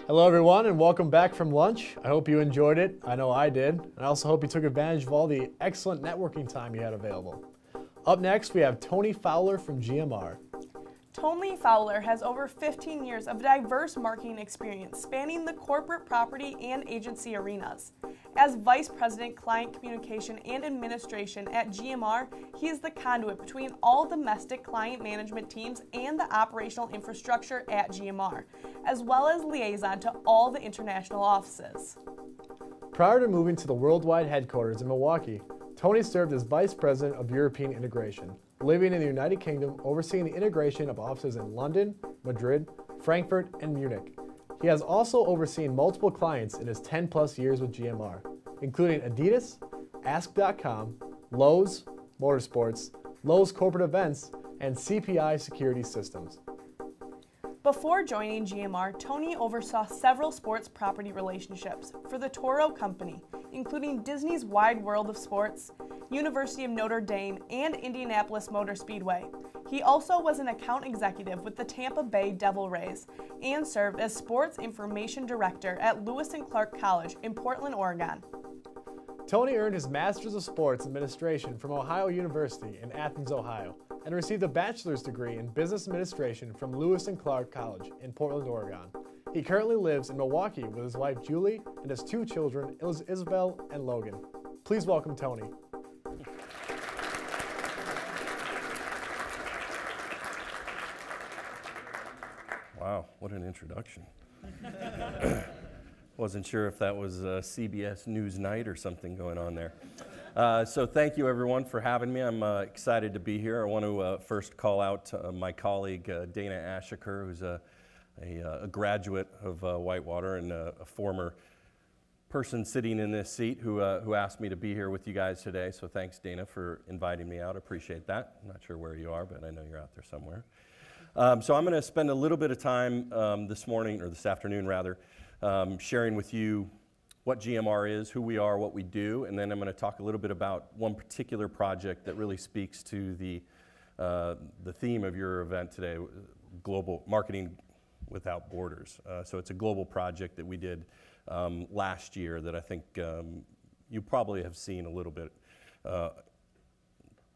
Hello everyone and welcome back from lunch. I hope you enjoyed it. I know I did. And I also hope you took advantage of all the excellent networking time you had available. Up next we have Tony Fowler from GMR. Tony Fowler has over 15 years of diverse marketing experience spanning the corporate property and agency arenas. As Vice President Client Communication and Administration at GMR, he is the conduit between all domestic client management teams and the operational infrastructure at GMR, as well as liaison to all the international offices. Prior to moving to the worldwide headquarters in Milwaukee, Tony served as Vice President of European Integration, living in the United Kingdom, overseeing the integration of offices in London, Madrid, Frankfurt, and Munich. He has also overseen multiple clients in his 10-plus years with GMR, including Adidas, Ask.com, Lowe's Motorsports, Lowe's Corporate Events, and CPI Security Systems. Before joining GMR, Tony oversaw several sports property relationships for the Toro Company, including Disney's Wide World of Sports, University of Notre Dame, and Indianapolis Motor Speedway. He also was an account executive with the Tampa Bay Devil Rays and served as Sports Information Director at Lewis and Clark College in Portland, Oregon. Tony earned his Master's of Sports Administration from Ohio University in Athens, Ohio, and received a bachelor's degree in Business Administration from Lewis and Clark College in Portland, Oregon. He currently lives in Milwaukee with his wife Julie and his two children, Isabel and Logan. Please welcome Tony. Wow, what an introduction. Wasn't sure if that was CBS News Night or something going on there. So thank you everyone for having me. I'm excited to be here. I want to first call out my colleague Dana Ashaker, who's a graduate of Whitewater and a former person sitting in this seat who asked me to be here with you guys today. So thanks, Dana, for inviting me out. I appreciate that. I'm not sure where you are, but I know you're out there somewhere. So I'm going to spend a little bit of time this afternoon rather, sharing with you what GMR is, who we are, what we do, and then I'm going to talk a little bit about one particular project that really speaks to the theme of your event today, global marketing without borders. So it's a global project that we did last year that I think you probably have seen a little bit,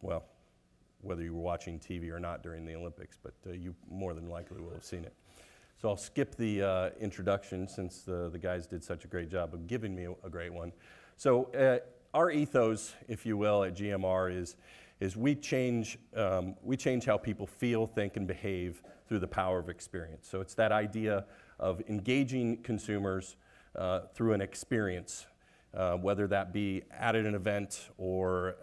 well, whether you were watching TV or not during the Olympics, but you more than likely will have seen it. So I'll skip the introduction since the guys did such a great job of giving me a great one. So our ethos, if you will, at GMR is we change how people feel, think, and behave through the power of experience. So it's that idea of engaging consumers through an experience, whether that be at an event or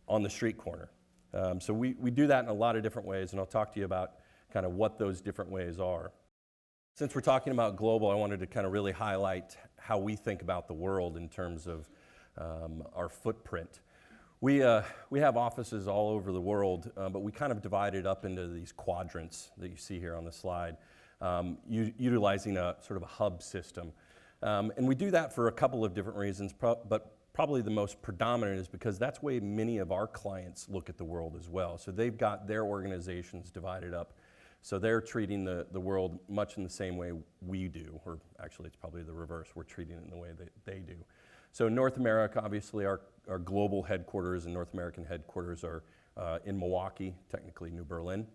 on the street corner. So we do that in a lot of different ways, and I'll talk to you about kind of what those different ways are. Since we're talking about global, I wanted to kind of really highlight how we think about the world in terms of our footprint. We have offices all over the world, but we kind of divide it up into these quadrants that you see here on the slide, utilizing a sort of a hub system. And we do that for a couple of different reasons, but probably the most predominant is because that's where many of our clients look at the world as well. So they've got their organizations divided up. So they're treating the world much in the same way we do, or actually it's probably the reverse. We're treating it in the way that they do. So North America, obviously our global headquarters and North American headquarters are in Milwaukee, technically New Berlin.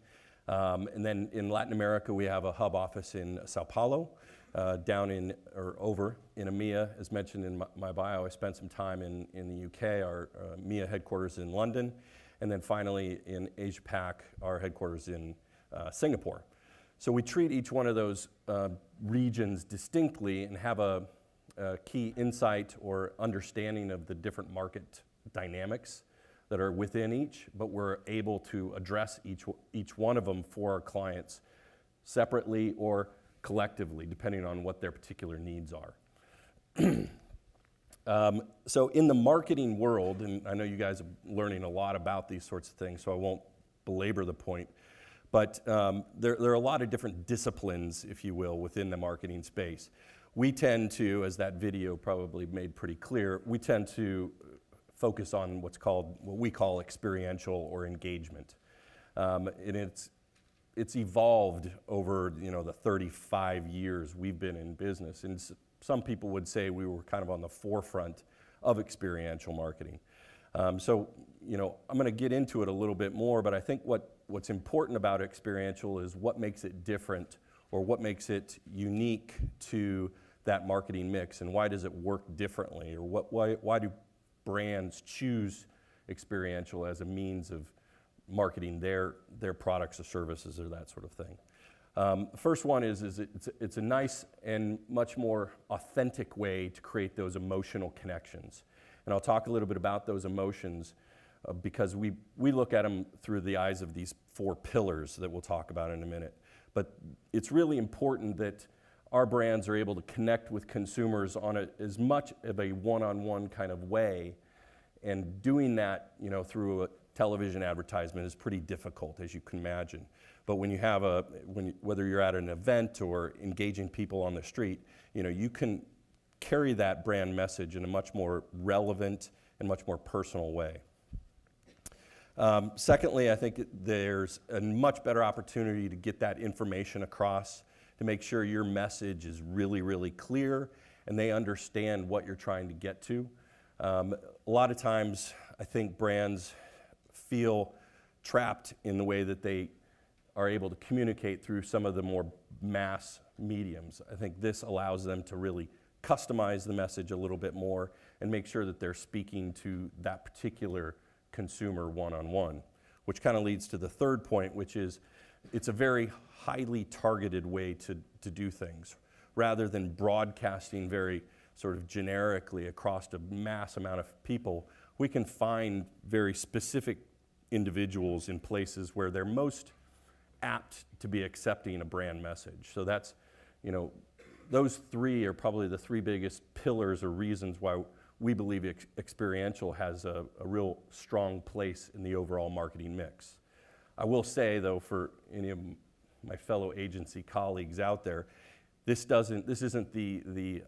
And then in Latin America, we have a hub office in Sao Paulo, over in EMEA. As mentioned in my bio, I spent some time in the UK, our EMEA headquarters in London. And then finally in Asia Pac, our headquarters in Singapore. So we treat each one of those regions distinctly and have a key insight or understanding of the different market dynamics that are within each, but we're able to address each one of them for our clients separately or collectively, depending on what their particular needs are. So in the marketing world, and I know you guys are learning a lot about these sorts of things, so I won't belabor the point, but there are a lot of different disciplines, if you will, within the marketing space. We tend to, as that video probably made pretty clear, we tend to focus on what we call experiential or engagement. And it's evolved over, the 35 years we've been in business. And some people would say we were kind of on the forefront of experiential marketing. So, I'm going to get into it a little bit more, but I think what's important about experiential is what makes it different, or what makes it unique to that marketing mix, and why does it work differently, or why do brands choose experiential as a means of marketing their products or services or that sort of thing. First one is it's a nice and much more authentic way to create those emotional connections. And I'll talk a little bit about those emotions because we look at them through the eyes of these 4 pillars that we'll talk about in a minute. But it's really important that our brands are able to connect with consumers on as much of a one-on-one kind of way. And doing that, through a television advertisement is pretty difficult, as you can imagine. But when you have whether you're at an event or engaging people on the street, you can carry that brand message in a much more relevant and much more personal way. Secondly, I think there's a much better opportunity to get that information across, to make sure your message is really, really clear and they understand what you're trying to get to. A lot of times, I think brands feel trapped in the way that they are able to communicate through some of the more mass mediums. I think this allows them to really customize the message a little bit more and make sure that they're speaking to that particular consumer one-on-one, which kind of leads to the third point, which is it's a very highly targeted way to do things. Rather than broadcasting very sort of generically across a mass amount of people, we can find very specific individuals in places where they're most apt to be accepting a brand message. So that's, those 3 are probably the 3 biggest pillars or reasons why we believe experiential has a real strong place in the overall marketing mix. I will say, though, for any of my fellow agency colleagues out there, this isn't the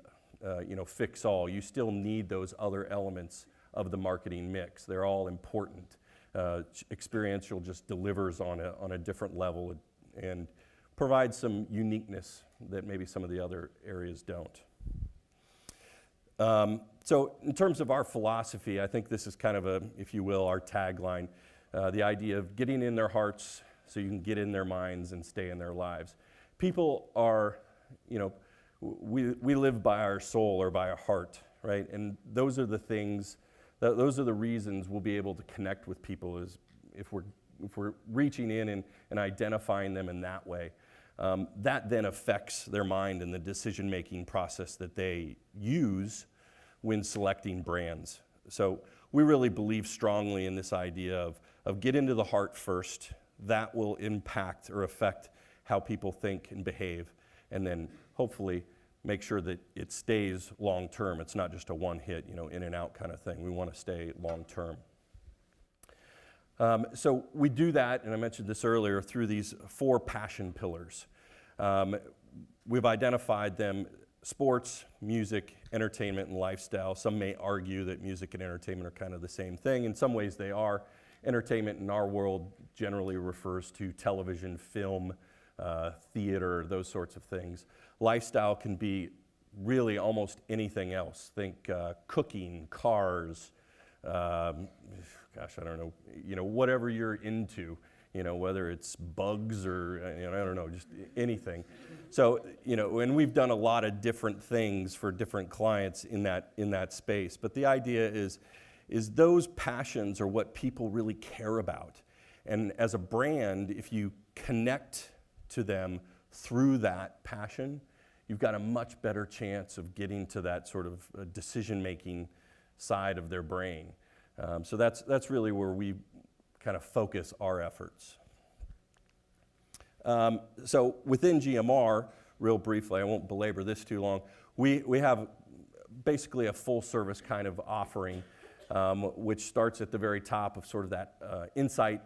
fix all. You still need those other elements of the marketing mix. They're all important. Experiential just delivers on a different level and provides some uniqueness that maybe some of the other areas don't. So in terms of our philosophy, I think this is kind of if you will, our tagline, the idea of getting in their hearts so you can get in their minds and stay in their lives. People are, we live by our soul or by our heart, right? And those are the things, those are the reasons we'll be able to connect with people, is if we're reaching in and identifying them in that way. That then affects their mind and the decision-making process that they use when selecting brands. So we really believe strongly in this idea of get into the heart first. That will impact or affect how people think and behave, and then hopefully make sure that it stays long-term. It's not just a one-hit, in and out kind of thing. We want to stay long-term. So we do that, and I mentioned this earlier, through these 4 passion pillars. We've identified them: sports, music, entertainment, and lifestyle. Some may argue that music and entertainment are kind of the same thing. In some ways they are. Entertainment in our world generally refers to television, film, theater, those sorts of things. Lifestyle can be really almost anything else. Think cooking, cars, I don't know, whatever you're into, whether it's bugs or, I don't know, just anything. So, and we've done a lot of different things for different clients in that space. But the idea is those passions are what people really care about. And as a brand, if you connect to them through that passion, you've got a much better chance of getting to that sort of decision-making side of their brain. So that's really where we kind of focus our efforts. So within GMR, real briefly, I won't belabor this too long, we have basically a full-service kind of offering, which starts at the very top of sort of that insight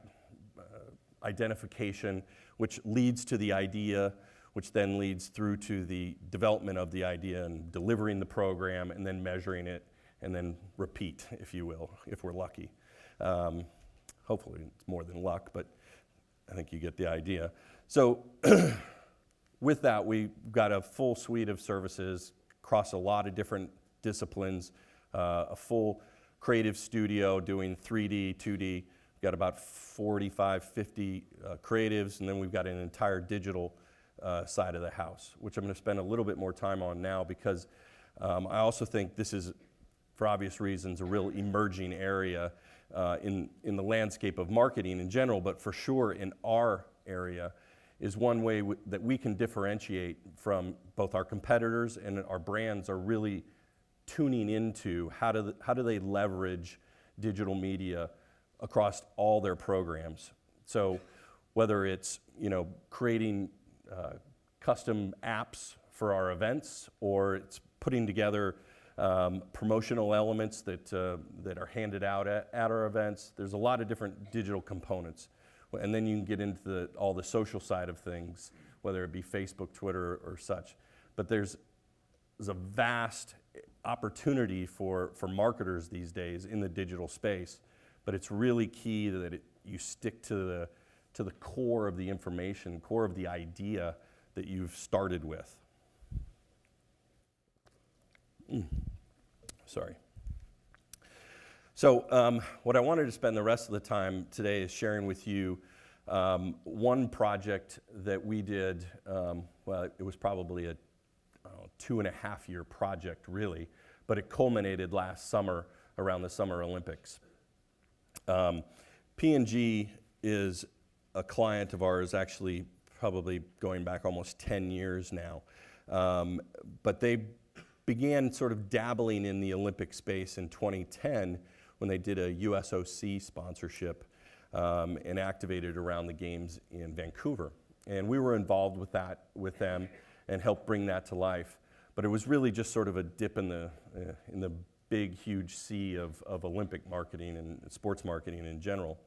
identification, which leads to the idea, which then leads through to the development of the idea and delivering the program and then measuring it and then repeat, if you will, if we're lucky. Hopefully it's more than luck, but I think you get the idea. So with that, we've got a full suite of services across a lot of different disciplines, a full creative studio doing 3D, 2D. We've got about 45, 50 creatives, and then we've got an entire digital side of the house, which I'm going to spend a little bit more time on now because I also think this is, for obvious reasons, a real emerging area in the landscape of marketing in general, but for sure in our area is one way that we can differentiate from both our competitors, and our brands are really tuning into how do they leverage digital media across all their programs. So whether it's creating custom apps for our events, or it's putting together promotional elements that are handed out at our events, there's a lot of different digital components. And then you can get into all the social side of things, whether it be Facebook, Twitter, or such. But there's a vast opportunity for marketers these days in the digital space. But it's really key that you stick to the core of the information, core of the idea that you've started with. Sorry. So what I wanted to spend the rest of the time today is sharing with you one project that we did. Well, it was probably a 2.5-year project, really, but it culminated last summer around the Summer Olympics. P&G is a client of ours, actually probably going back almost 10 years now. But they began sort of dabbling in the Olympic space in 2010 when they did a USOC sponsorship and activated around the games in Vancouver. And we were involved with that with them and helped bring that to life. But it was really just sort of a dip in the big, huge sea of Olympic marketing and sports marketing in general.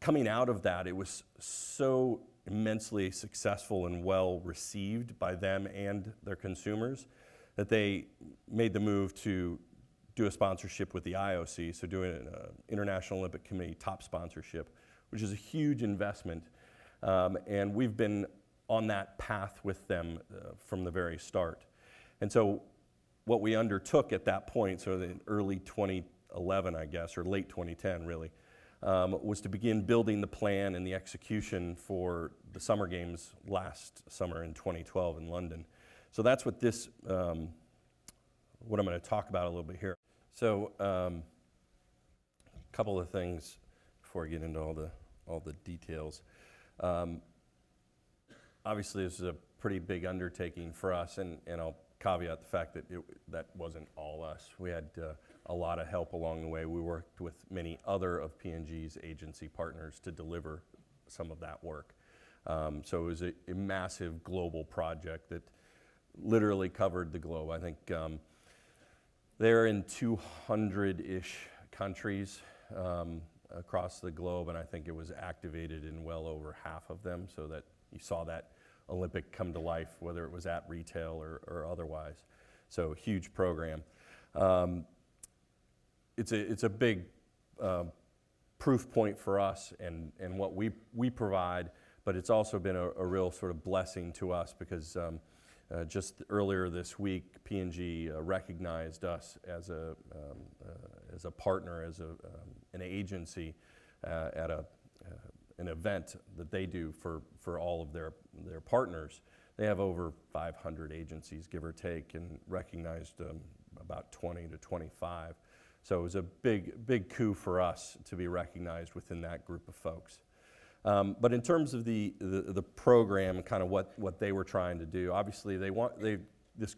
Coming out of that, it was so immensely successful and well received by them and their consumers that they made the move to do a sponsorship with the IOC, so doing an International Olympic Committee top sponsorship, which is a huge investment. And we've been on that path with them from the very start. And so what we undertook at that point, so in early 2011, I guess, or late 2010 really, was to begin building the plan and the execution for the Summer Games last summer in 2012 in London. So that's what what I'm going to talk about a little bit here. So a couple of things before I get into all the details. Obviously, this is a pretty big undertaking for us, and I'll caveat the fact that that wasn't all us. We had a lot of help along the way. We worked with many other of P&G's agency partners to deliver some of that work. So it was a massive global project that literally covered the globe. I think they're in 200-ish countries across the globe, and I think it was activated in well over half of them, so that you saw that Olympic come to life, whether it was at retail or otherwise. So huge program. It's a big proof point for us and what we provide, but it's also been a real sort of blessing to us because just earlier this week, P&G recognized us as a partner, as an agency at an event that they do for all of their partners. They have over 500 agencies, give or take, and recognized about 20 to 25. So it was a big coup for us to be recognized within that group of folks. But in terms of the program and kind of what they were trying to do, obviously this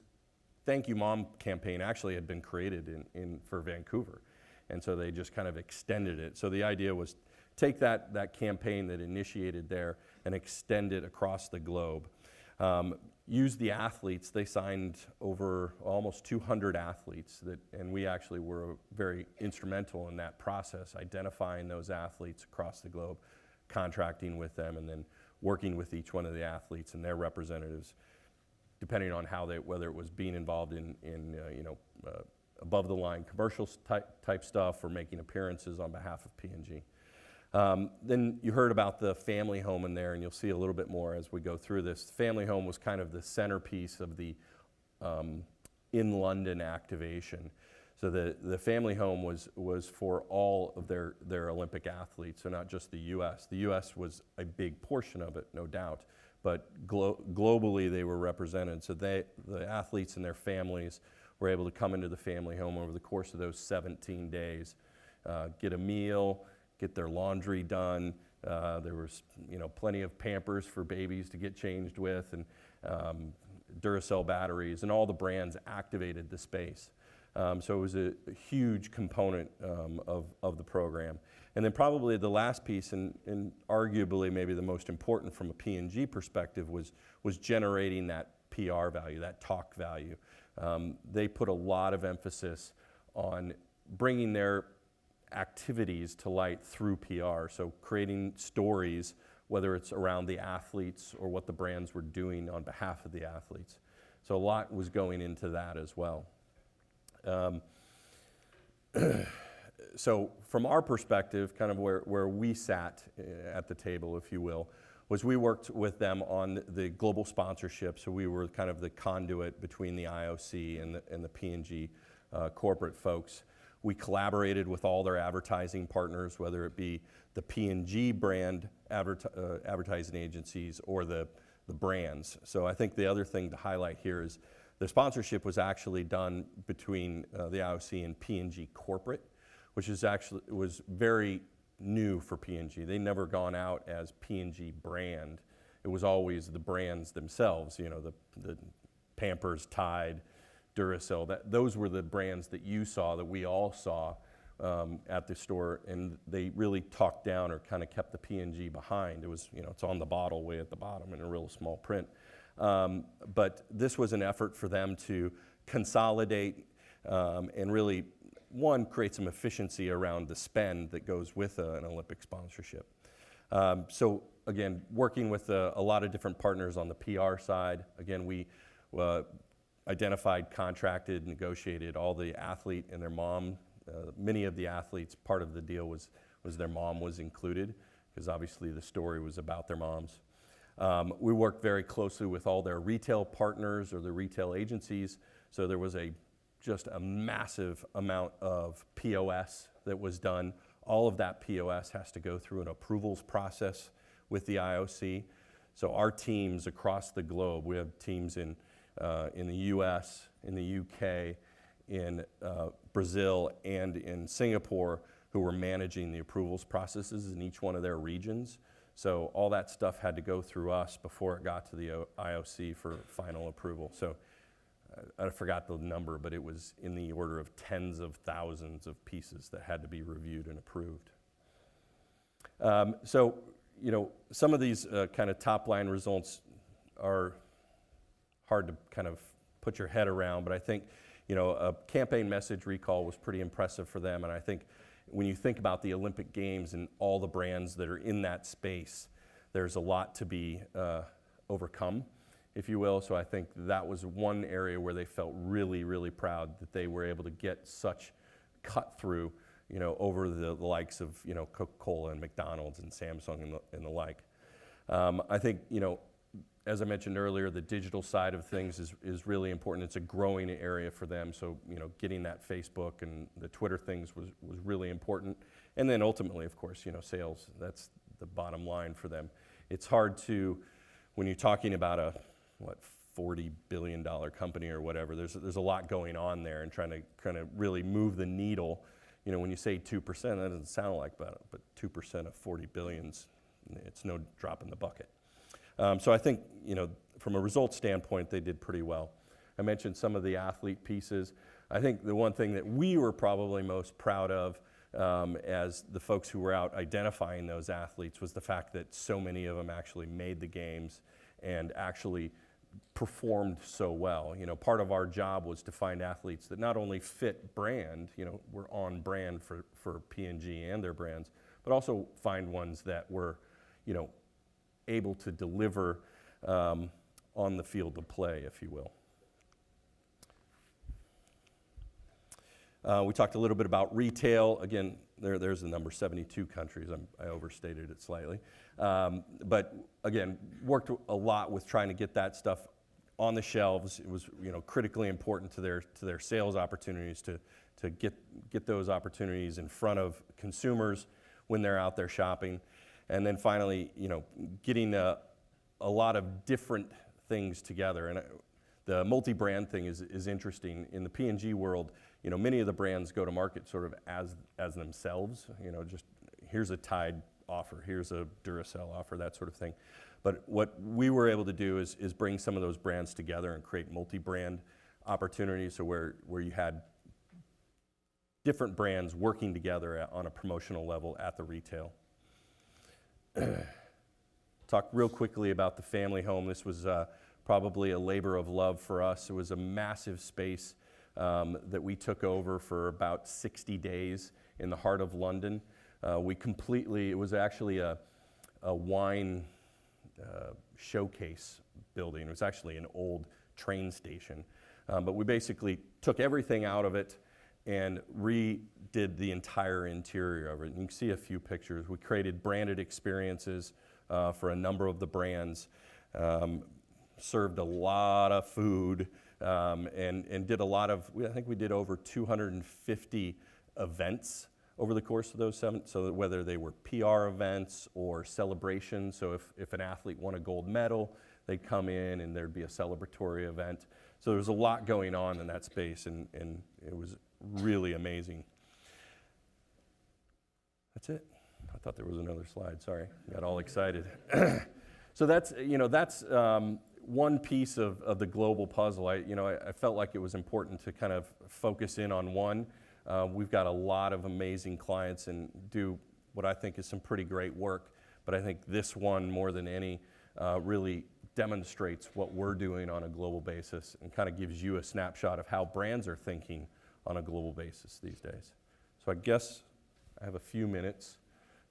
Thank You Mom campaign actually had been created for Vancouver, and so they just kind of extended it. So the idea was take that campaign that initiated there and extend it across the globe. Use the athletes. They signed over almost 200 athletes, and we actually were very instrumental in that process, identifying those athletes across the globe, contracting with them, and then working with each one of the athletes and their representatives, depending on whether it was being involved in above the line commercial type stuff or making appearances on behalf of P&G. Then you heard about the family home in there, and you'll see a little bit more as we go through this. The family home was kind of the centerpiece of the in London activation. So the family home was for all of their Olympic athletes, so not just the U.S. The U.S. was a big portion of it, no doubt, but globally they were represented. So the athletes and their families were able to come into the family home over the course of those 17 days, get a meal, get their laundry done. There was plenty of Pampers for babies to get changed with, and Duracell batteries, and all the brands activated the space. So it was a huge component of the program. And then probably the last piece, and arguably maybe the most important from a P&G perspective, was generating that PR value, that talk value. They put a lot of emphasis on bringing their activities to light through PR, so creating stories, whether it's around the athletes or what the brands were doing on behalf of the athletes. So a lot was going into that as well. So from our perspective, kind of where we sat at the table, if you will, was we worked with them on the global sponsorship. So we were kind of the conduit between the IOC and the P&G corporate folks. We collaborated with all their advertising partners, whether it be the P&G brand advertising agencies or the brands. So I think the other thing to highlight here is the sponsorship was actually done between the IOC and P&G corporate, which was very new for P&G. They never gone out as P&G brand. It was always the brands themselves, the Pampers, Tide, Duracell. Those were the brands that you saw, that we all saw at the store, and they really talked down or kind of kept the P&G behind. It was, it's on the bottle way at the bottom in a real small print. But this was an effort for them to consolidate and really, one, create some efficiency around the spend that goes with an Olympic sponsorship. So again, working with a lot of different partners on the PR side. Again, we identified, contracted, negotiated all the athlete and their mom. Many of the athletes, part of the deal was their mom was included, because obviously the story was about their moms. We worked very closely with all their retail partners or the retail agencies. So there was just a massive amount of POS that was done. All of that POS has to go through an approvals process with the IOC. So our teams across the globe, we have teams in the US, in the UK, in Brazil, and in Singapore, who were managing the approvals processes in each one of their regions. So all that stuff had to go through us before it got to the IOC for final approval. So I forgot the number, but it was in the order of tens of thousands of pieces that had to be reviewed and approved. So, some of these kind of top line results are hard to kind of put your head around, but I think, a campaign message recall was pretty impressive for them. And I think when you think about the Olympic Games and all the brands that are in that space, there's a lot to be overcome, if you will. So I think that was one area where they felt really, really proud that they were able to get such cut through, over the likes of, Coca-Cola and McDonald's and Samsung and the like. I think, as I mentioned earlier, the digital side of things is really important. It's a growing area for them. So, getting that Facebook and the Twitter things was really important. And then ultimately, of course, sales, that's the bottom line for them. It's hard to, when you're talking about a, $40 billion company or whatever, there's a lot going on there, and trying to kind of really move the needle. When you say 2%, that doesn't sound like that, but 2% of 40 billions, it's no drop in the bucket. So I think, from a results standpoint, they did pretty well. I mentioned some of the athlete pieces. I think the one thing that we were probably most proud of as the folks who were out identifying those athletes was the fact that so many of them actually made the games and actually performed so well. Part of our job was to find athletes that not only fit brand, were on brand for P&G and their brands, but also find ones that were, able to deliver on the field of play, if you will. We talked a little bit about retail. Again, there's the number, 72 countries. I overstated it slightly. But again, worked a lot with trying to get that stuff on the shelves. It was, critically important to their sales opportunities to get those opportunities in front of consumers when they're out there shopping. And then finally, getting a lot of different things together. And the multi-brand thing is interesting. In the P&G world, many of the brands go to market sort of as themselves. Just here's a Tide offer, here's a Duracell offer, that sort of thing. But what we were able to do is bring some of those brands together and create multi-brand opportunities, so where you had different brands working together on a promotional level at the retail. Talk real quickly about the family home. This was probably a labor of love for us. It was a massive space that we took over for about 60 days in the heart of London. It was actually a wine showcase building. It was actually an old train station. But we basically took everything out of it and redid the entire interior of it. And you can see a few pictures. We created branded experiences for a number of the brands, served a lot of food, and did a lot of, I think we did over 250 events over the course of those 7, so that whether they were PR events or celebrations, so if an athlete won a gold medal, they'd come in and there'd be a celebratory event. So there was a lot going on in that space, and it was really amazing. That's it. I thought there was another slide, sorry, got all excited. So that's one piece of the global puzzle. I felt like it was important to kind of focus in on one. We've got a lot of amazing clients and do what I think is some pretty great work, but I think this one, more than any, really demonstrates what we're doing on a global basis and kind of gives you a snapshot of how brands are thinking on a global basis these days. So I guess I have a few minutes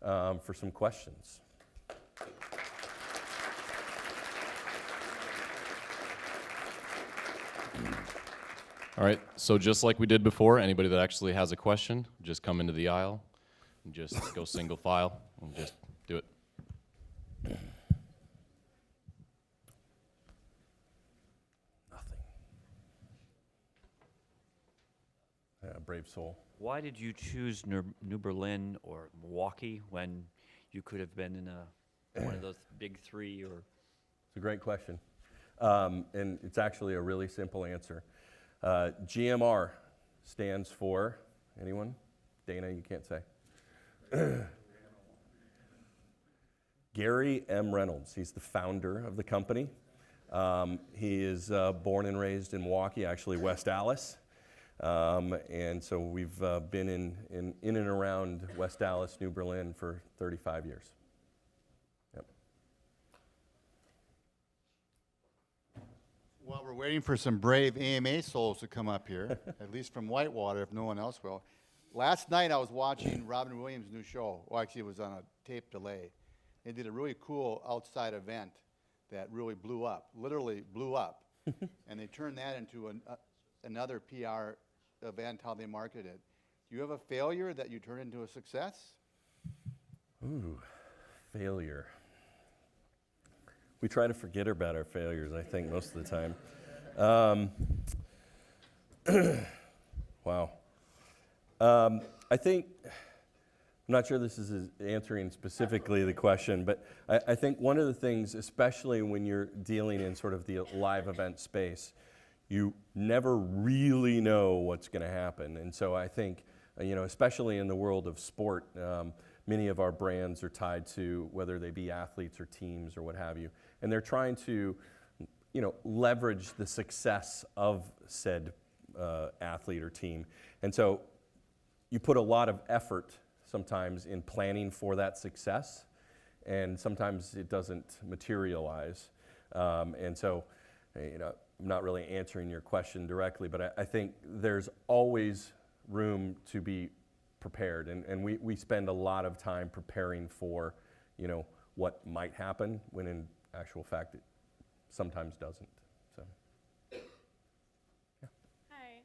for some questions. All right, so just like we did before, anybody that actually has a question, just come into the aisle and just go single file and just do it. Nothing. Yeah, brave soul. Why did you choose New Berlin or Milwaukee when you could have been in one of those big three? Or It's a great question, and it's actually a really simple answer. GMR stands for, anyone? Dana, you can't say. Gary M. Reynolds, he's the founder of the company. He is born and raised in Milwaukee, actually West Allis. And so we've been in and around West Allis, New Berlin for 35 years. Yep. Well, we're waiting for some brave AMA souls to come up here, at least from Whitewater, if no one else will. Last night I was watching Robin Williams' new show. Well, actually it was on a tape delay. They did a really cool outside event that really blew up, literally blew up. And they turned that into another PR event, how they marketed it. Do you have a failure that you turn into a success? Ooh, failure. We try to forget about our failures, I think, most of the time. Wow. I think, I'm not sure this is answering specifically the question, but I think one of the things, especially when you're dealing in sort of the live event space, you never really know what's going to happen. And so I think, especially in the world of sport, many of our brands are tied to whether they be athletes or teams or what have you. And they're trying to, leverage the success of said athlete or team. And so you put a lot of effort sometimes in planning for that success, and sometimes it doesn't materialize. And so, I'm not really answering your question directly, but I think there's always room to be prepared. And we spend a lot of time preparing for, what might happen when in actual fact it sometimes doesn't. So, yeah. Hi.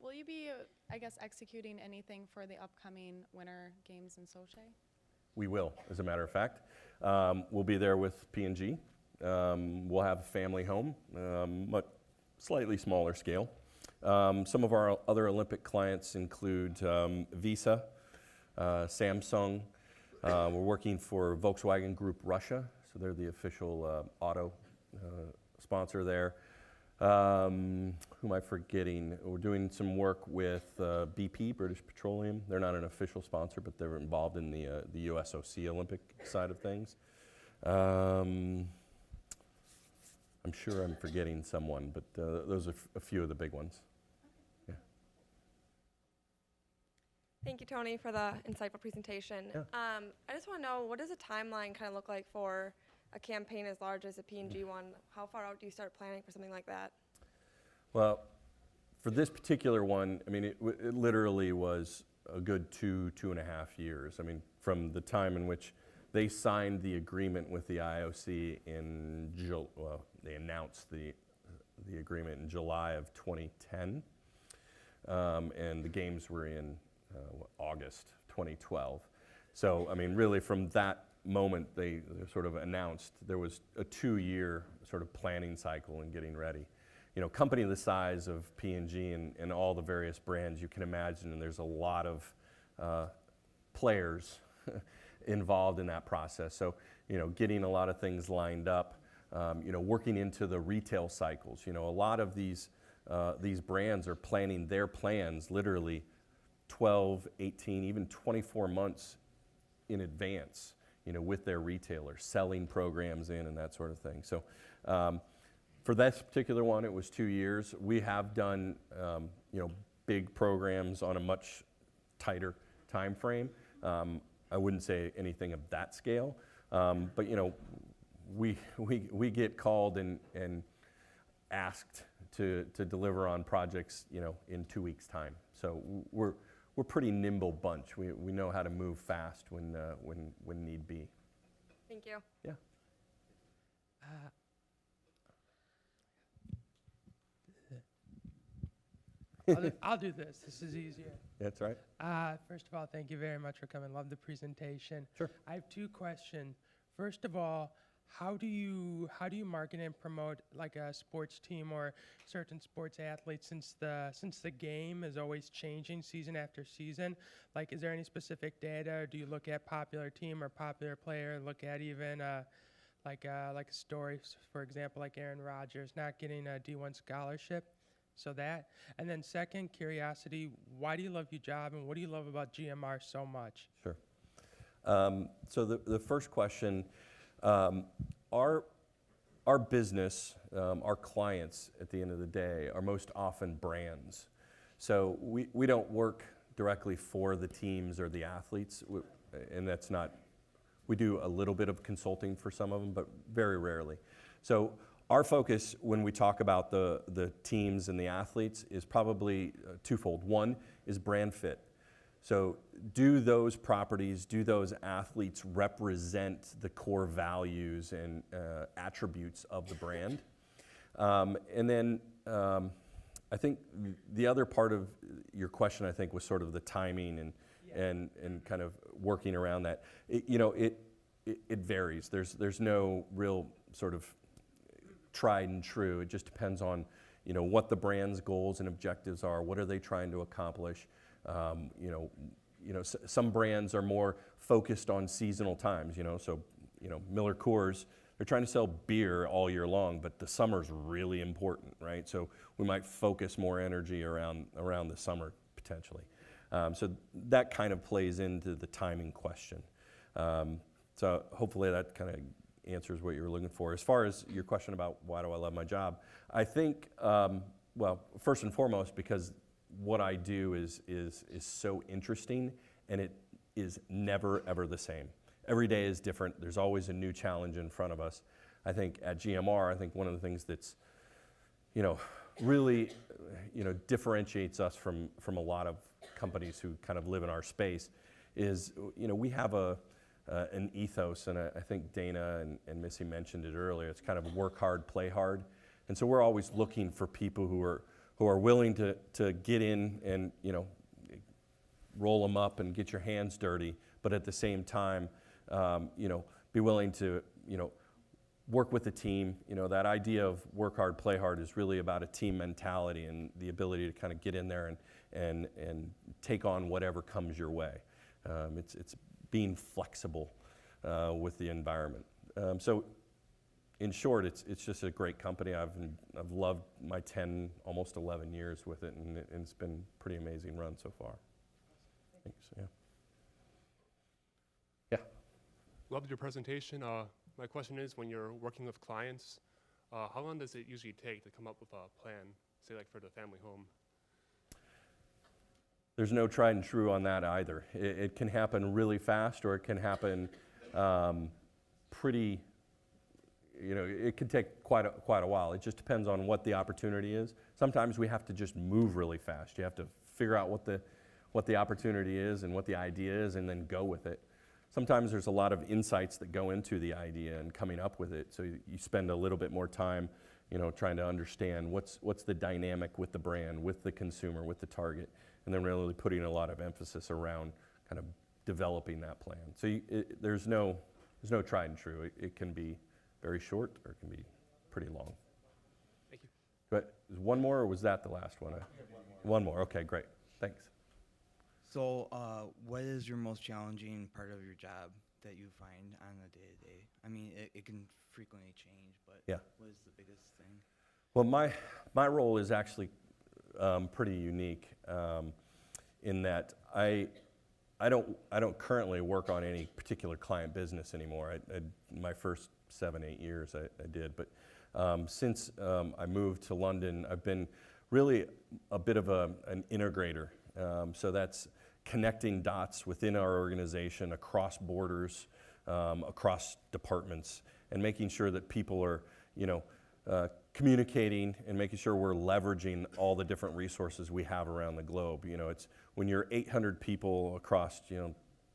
Will you be, I guess, executing anything for the upcoming Winter Games in Sochi? We will, as a matter of fact. We'll be there with P&G. We'll have a family home, but slightly smaller scale. Some of our other Olympic clients include Visa, Samsung. We're working for Volkswagen Group Russia, so they're the official auto sponsor there. Who am I forgetting? We're doing some work with BP, British Petroleum. They're not an official sponsor, but they're involved in the USOC Olympic side of things. I'm sure I'm forgetting someone, but those are a few of the big ones. Yeah. Thank you, Tony, for the insightful presentation. Yeah. I just want to know, what does a timeline kind of look like for a campaign as large as a P&G one? How far out do you start planning for something like that? Well, for this particular one, I mean, it literally was a good 2.5 years. I mean, from the time in which they signed the agreement with the IOC in they announced the agreement in July of 2010, and the games were in August 2012. So, I mean, really from that moment they sort of announced there was a 2-year sort of planning cycle and getting ready. You know, company the size of P&G and all the various brands, you can imagine, and there's a lot of players involved in that process. So, you know, getting a lot of things lined up, you know, working into the retail cycles. You know, a lot of these brands are planning their plans literally 12, 18, even 24 months in advance, you know, with their retailers, selling programs in and that sort of thing. So for this particular one, it was 2 years. We have done, you know, big programs on a much tighter time frame. I wouldn't say anything of that scale, but you know, we get called and asked to deliver on projects, you know, in 2 weeks' time. So we're pretty nimble bunch. We know how to move fast when need be. Thank you. Yeah. I'll do this. This is easier. That's right. First of all, thank you very much for coming. Love the presentation. Sure. I have 2 questions. First of all, how do you market and promote like a sports team or certain sports athletes since the game is always changing season after season? Like, is there any specific data, or do you look at popular team or popular player? Look at even like a story, for example, like Aaron Rodgers not getting a D1 scholarship. So that, and then second, curiosity, why do you love your job and what do you love about GMR so much? Sure. So the first question, our business, our clients at the end of the day are most often brands. So we don't work directly for the teams or the athletes, and that's not, we do a little bit of consulting for some of them, but very rarely. So our focus when we talk about the teams and the athletes is probably twofold. One is brand fit. So do those properties, do those athletes represent the core values and attributes of the brand? And then I think the other part of your question, I think, was sort of the timing and kind of working around that. It varies. There's no real sort of tried and true. It just depends on, you know, what the brand's goals and objectives are. What are they trying to accomplish? Some brands are more focused on seasonal times. So Miller Coors, they're trying to sell beer all year long, but the summer's really important, right? So we might focus more energy around the summer potentially. So that kind of plays into the timing question. So hopefully that kind of answers what you were looking for. As far as your question about why do I love my job, I think, well, first and foremost, because what I do is so interesting, and it is never, ever the same. Every day is different. There's always a new challenge in front of us. I think at GMR, I think one of the things that's, really, differentiates us from a lot of companies who kind of live in our space is, we have an ethos, and I think Dana and Missy mentioned it earlier. It's kind of work hard, play hard. And so we're always looking for people who who are willing to get in and, roll them up and get your hands dirty, but at the same time, be willing to, work with the team. That idea of work hard, play hard is really about a team mentality and the ability to kind of get in there and take on whatever comes your way. It's being flexible with the environment. So in short, it's just a great company. I've loved my 10, almost 11 years with it, and it's been a pretty amazing run so far. Thanks, yeah. Yeah. Loved your presentation. My question is, when you're working with clients, how long does it usually take to come up with a plan, say like for the family home? There's no tried and true on that either. It can happen really fast, or it can happen pretty, it can take quite a while. It just depends on what the opportunity is. Sometimes we have to just move really fast. You have to figure out what the opportunity is and what the idea is, and then go with it. Sometimes there's a lot of insights that go into the idea and coming up with it, so you spend a little bit more time, trying to understand what's the dynamic with the brand, with the consumer, with the target, and then really putting a lot of emphasis around kind of developing that plan. So there's no tried and true. It can be very short, or it can be pretty long. Thank you. But is one more, or was that the last one? One more. Okay, great. Thanks. So, what is your most challenging part of your job that you find on a day-to-day? I mean, it can frequently change, but Yeah. what is the biggest thing? Well, my role is actually pretty unique in that I don't currently work on any particular client business anymore. My first 7-8 years I did, but since I moved to London, I've been really a bit of an integrator. So that's connecting dots within our organization, across borders, across departments, and making sure that people are, communicating and making sure we're leveraging all the different resources we have around the globe. It's when you're 800 people across,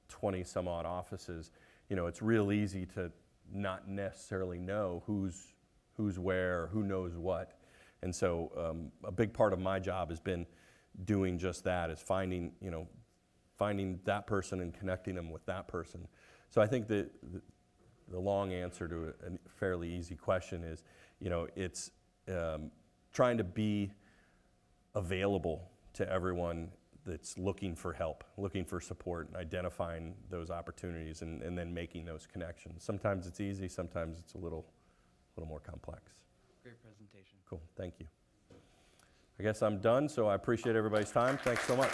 20 some odd offices, it's real easy to not necessarily know who's where, who knows what. And so a big part of my job has been doing just that, is finding that person and connecting them with that person. So I think that the long answer to a fairly easy question is, it's trying to be available to everyone that's looking for help, looking for support, and identifying those opportunities and then making those connections. Sometimes it's easy, sometimes it's a little more complex. Great presentation. Cool, thank you. I guess I'm done, so I appreciate everybody's time. Thanks so much.